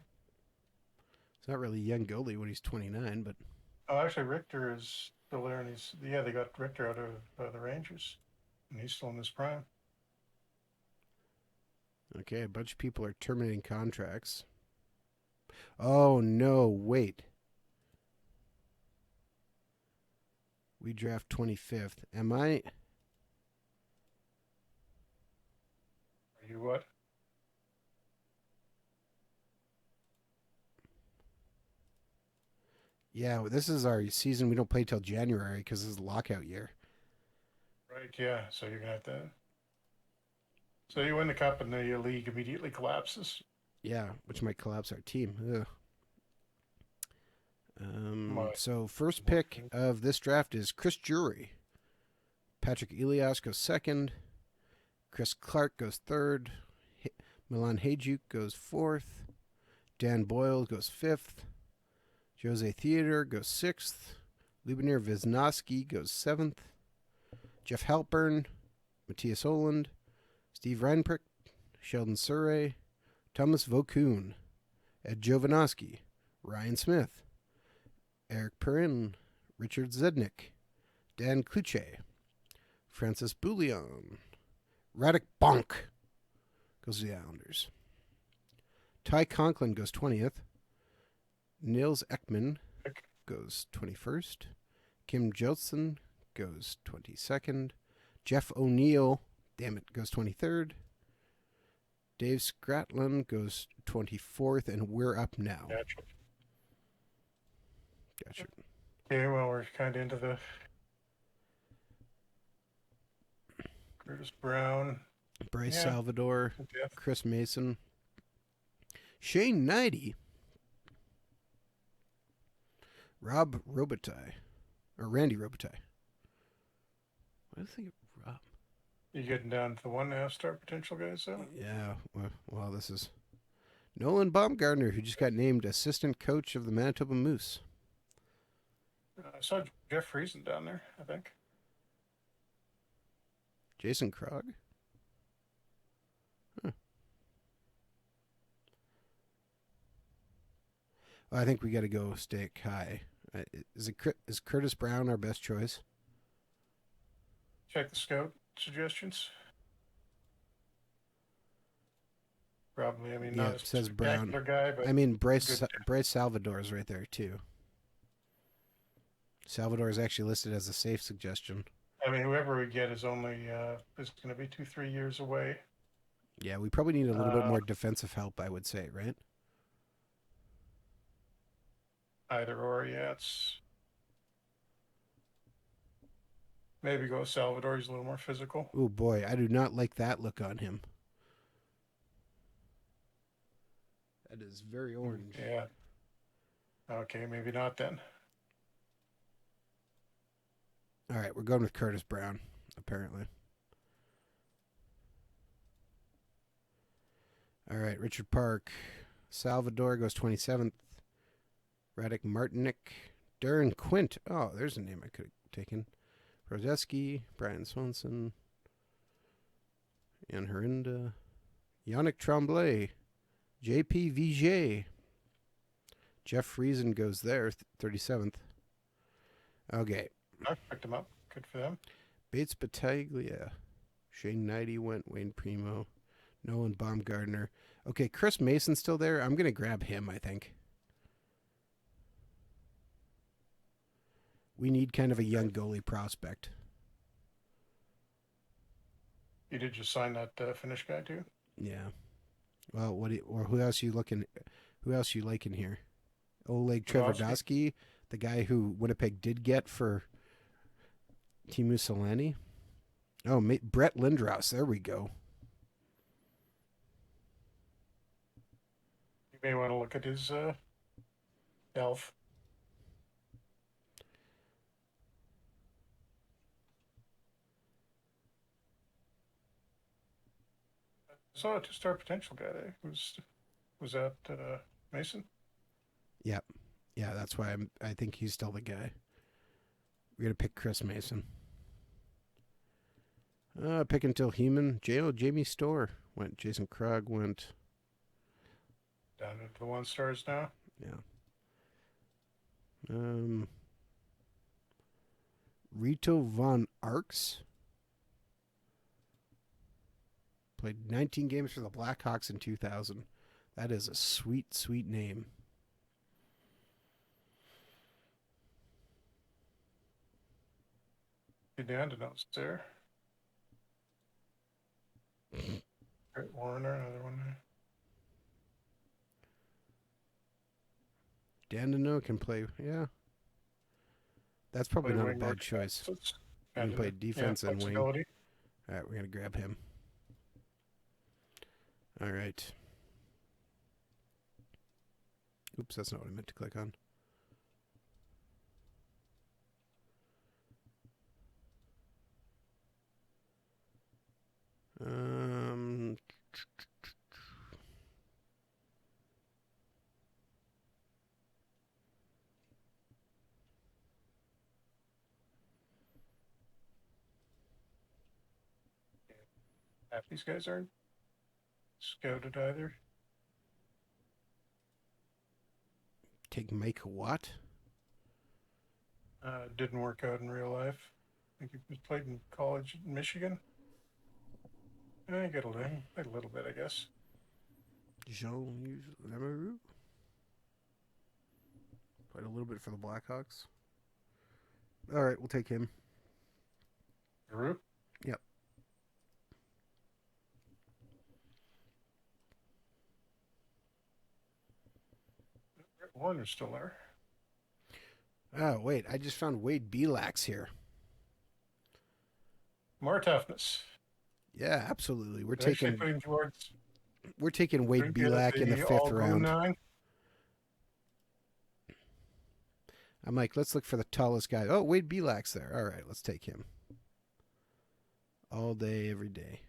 It's not really a young goalie when he's 29, but Oh, actually, Richter is still there, and they got Richter out of the Rangers, and he's still in his prime. okay, a bunch of people are terminating contracts. Oh, no, wait. We draft 25th. Am I? Are you what? Yeah, this is our season. We don't play till January because this is a lockout year. Right, yeah. So you're gonna have to. So you win the cup, and the league immediately collapses. Yeah, which might collapse our team. Ugh. My- So first pick of this draft is Chris Drury. Patrick Elias goes second. Chris Clark goes third. Milan Hajduk goes fourth. Dan Boyle goes fifth. Jose Theodore goes sixth. Lubomir Wisnowski goes seventh. Jeff Halpern, Matthias Oland, Steve Reinprick, Sheldon Surrey, Thomas Vokoun, Ed Jovanovski, Ryan Smith, Eric Perrin, Richard Zednik, Dan Kluche, Francis Bouillon, Radek Bonk goes to the Islanders. Ty Conklin goes 20th. Nils Ekman goes 21st. Kim Jolson goes 22nd. Jeff O'Neill, damn it, goes 23rd. Dave Scratlin goes 24th, and we're up now. Gotcha. Okay, well, we're kind of into the Curtis Brown, Bryce Salvador, Jeff. Chris Mason, Shane Knighty, Rob Robitaille, or Randy Robitaille. What do I think of Rob? You getting down to the 1.5-star potential guys, though? Yeah, well, this is Nolan Baumgartner, who just got named assistant coach of the Manitoba Moose. I saw Jeff Friesen down there, I think. Jason Krog? Huh. Well, I think we got to go stake high. Is Curtis Brown our best choice? Check the scout suggestions. Probably, I mean, Yeah, not it a says Brown. spectacular guy, but I mean, Bryce Salvador is right there, too. Salvador is actually listed as a safe suggestion. I mean, whoever we get is only is going to be 2-3 years away. Yeah, we probably need a little bit more defensive help, I would say, right? Either or, yeah. It's maybe go with Salvador. He's a little more physical. Oh boy, I do not like that look on him. That is very orange. Yeah. Okay, maybe not then. All right, we're going with Curtis Brown, apparently. All right, Richard Park. Salvador goes 27th. Radek Martinik. Darren Quint. Oh, there's a name I could have taken. Rozeski. Brian Swanson. And Herinda. Yannick Tremblay. JP Vigier. Jeff Friesen goes there, 37th. Okay. I picked him up. Good for them. Bates Battaglia. Shane Knighty went. Wayne Primo. Nolan Baumgartner. Okay, Chris Mason's still there. I'm going to grab him, I think. We need kind of a young goalie prospect. You did just sign that Finnish guy too? Yeah. Well, who else you looking? Who else you liking here? Oleg Treverdowski, the guy who Winnipeg did get for Teemu Selanne. Oh, Brett Lindros. There we go. You may want to look at his elf. I saw a 2-star potential guy there. Was that Mason? Yep. Yeah, that's why I think he's still the guy. We're going to pick Chris Mason. Pick until Heeman. Jamie Storr went. Jason Krug went. Down to the 1-stars now? Yeah. Rito von Arx. Played 19 games for the Blackhawks in 2000. That is a sweet, sweet name. Down to notes there. Brett Warner, another one there. Dandino can play, yeah. That's probably not a bad choice. He can play defense and wing. All right, we're going to grab him. All right. Oops, that's not what I meant to click on. Half these guys aren't scouted either. Take Mike Watt. Didn't work out in real life. I think he played in college in Michigan. I got a little bit, I guess. Jean Lemeroux. Played a little bit for the Blackhawks. All right, we'll take him. Lemeroux? Yep. Warner's still there. Oh, wait. I just found Wade Belak's here. More toughness. Yeah, absolutely. We're They're taking Wade Belak in the 5th round. I'm like, let's look for the tallest guy. Oh, Wade Belak's there. All right, let's take him. All day, every day.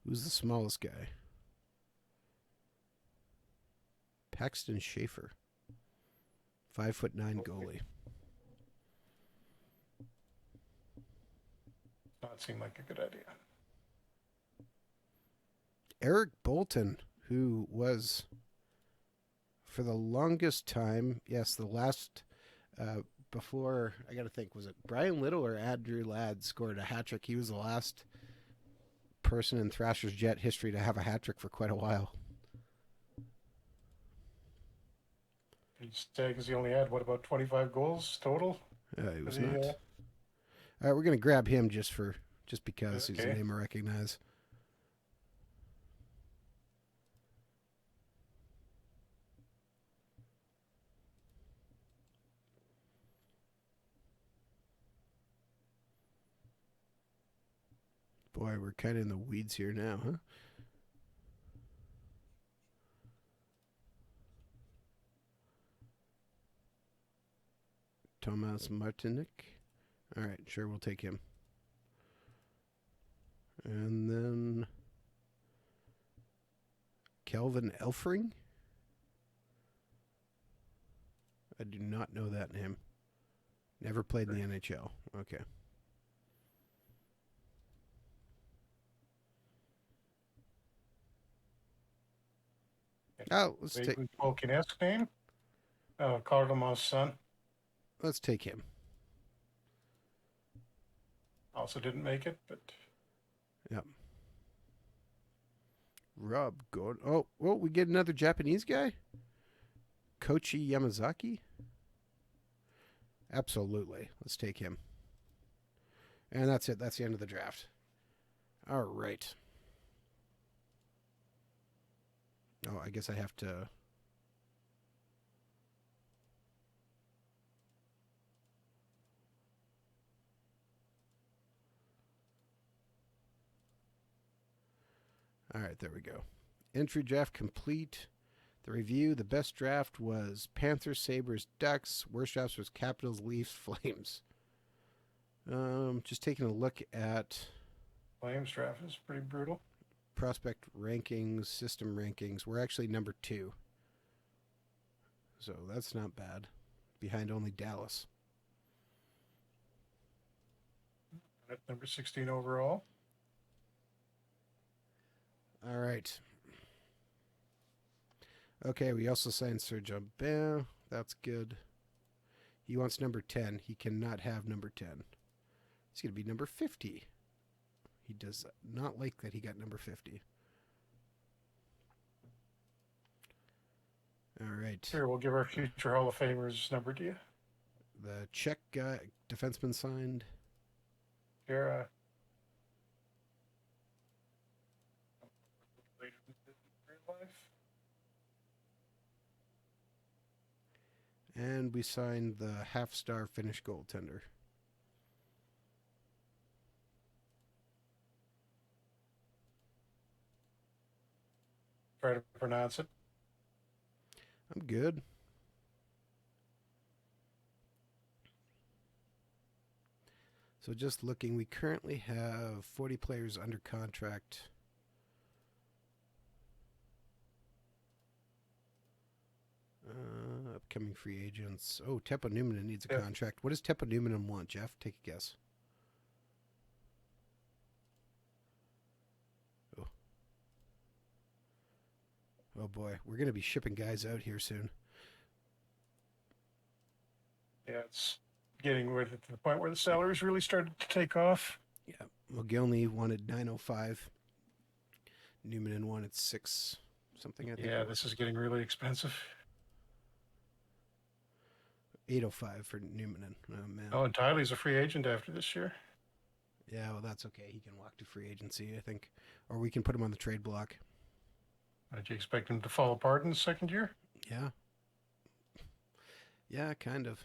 Who's the smallest guy? Paxton Schaefer. 5'9" goalie. Not seem like a good idea. Eric Bolton, who was, for the longest time, yes, the last, before, I got to think, was it Brian Little or Andrew Ladd scored a hat trick? He was the last person in Thrashers Jet history to have a hat trick for quite a while. Because he only had, what, about 25 goals total? He was not. All right, we're going to grab him just because he's a name I recognize. Boy, we're kind of in the weeds here now, huh? Thomas Martinic. All right, sure, we'll take him. And then Kelvin Elfring. I do not know that name. Never played in the NHL. Okay. Oh, let's take Tolkien-esque name. Cardamom's son. Let's take him. Also didn't make it, but Yep. Rob Gordon. Oh, well, we get another Japanese guy? Koichi Yamazaki? Absolutely. Let's take him. And that's it. That's the end of the draft. All right. Oh, I guess I have to... All right, there we go. Entry draft complete. The review, the best draft was Panthers, Sabres, Ducks. Worst drafts was Capitals, Leafs, Flames. Just taking a look at Flames draft is pretty brutal. Prospect rankings, system rankings. We're actually number 2. So that's not bad. Behind only Dallas. At number 16 overall. All right. Okay, we also signed Serge Aubin. That's good. He wants number 10. He cannot have number 10. He's going to be number 50. He does not like that he got number 50. All right. Here, we'll give our future Hall of Famers number to you. The Czech guy, defenseman signed. Here, later in real life. And we signed the half-star Finnish goaltender. Try to pronounce it. I'm good. So just looking, we currently have 40 players under contract. Upcoming free agents. Oh, Teppo Numminen needs a contract. What does Teppo Numminen want, Jeff? Take a guess. Oh. Oh boy, we're going to be shipping guys out here soon. Yeah, it's getting to the point where the salaries really started to take off. Yeah, Mogilny wanted 905. Numminen wanted 6 something, I think. Yeah, this is getting really expensive. 805 for Numminen. Oh, man. Oh, and Tyler's a free agent after this year. Yeah, well, that's okay. He can walk to free agency, I think. Or we can put him on the trade block. Did you expect him to fall apart in the second year? Yeah. Yeah, kind of.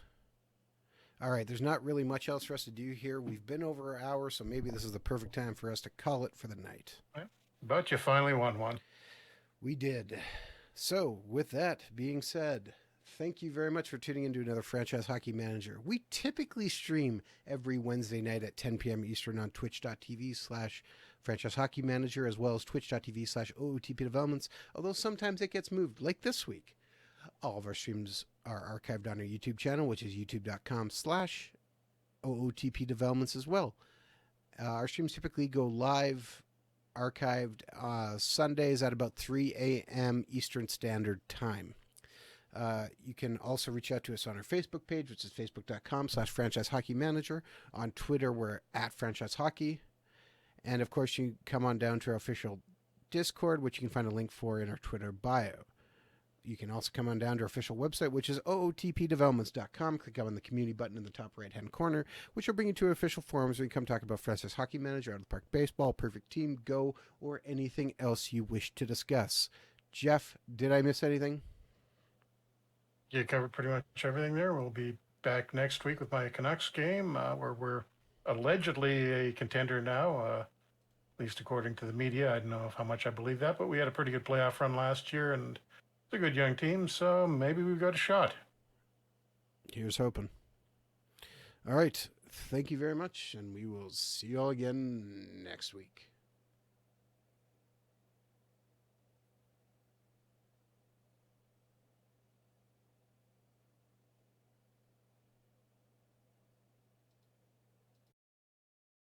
All right, there's not really much else for us to do here. We've been over an hour, so maybe this is the perfect time for us to call it for the night. But you finally won one. We did. So, with that being said, thank you very much for tuning into another Franchise Hockey Manager. We typically stream every Wednesday night at 10 p.m. Eastern on twitch.tv/Franchise Hockey Manager, as well as twitch.tv/OOTP Developments, although sometimes it gets moved, like this week. All of our streams are archived on our YouTube channel, which is youtube.com/OOTP Developments as well. Our streams typically go live, archived Sundays at about 3 a.m. Eastern Standard Time. You can also reach out to us on our Facebook page, which is facebook.com/Franchise Hockey Manager. On Twitter, we're at Franchise Hockey. And of course, you come on down to our official Discord, which you can find a link for in our Twitter bio. You can also come on down to our official website, which is ootpdevelopments.com. Click on the community button in the top right-hand corner, which will bring you to our official forums where you come talk about Franchise Hockey Manager, Out of the Park Baseball, Perfect Team, Go, or anything else you wish to discuss. Jeff, did I miss anything? You covered pretty much everything there. We'll be back next week with my Canucks game, where we're allegedly a contender now, at least according to the media. I don't know how much I believe that, but we had a pretty good playoff run last year, and it's a good young team, so maybe we've got a shot. Here's hoping. All right. Thank you very much, and we will see you all again next week.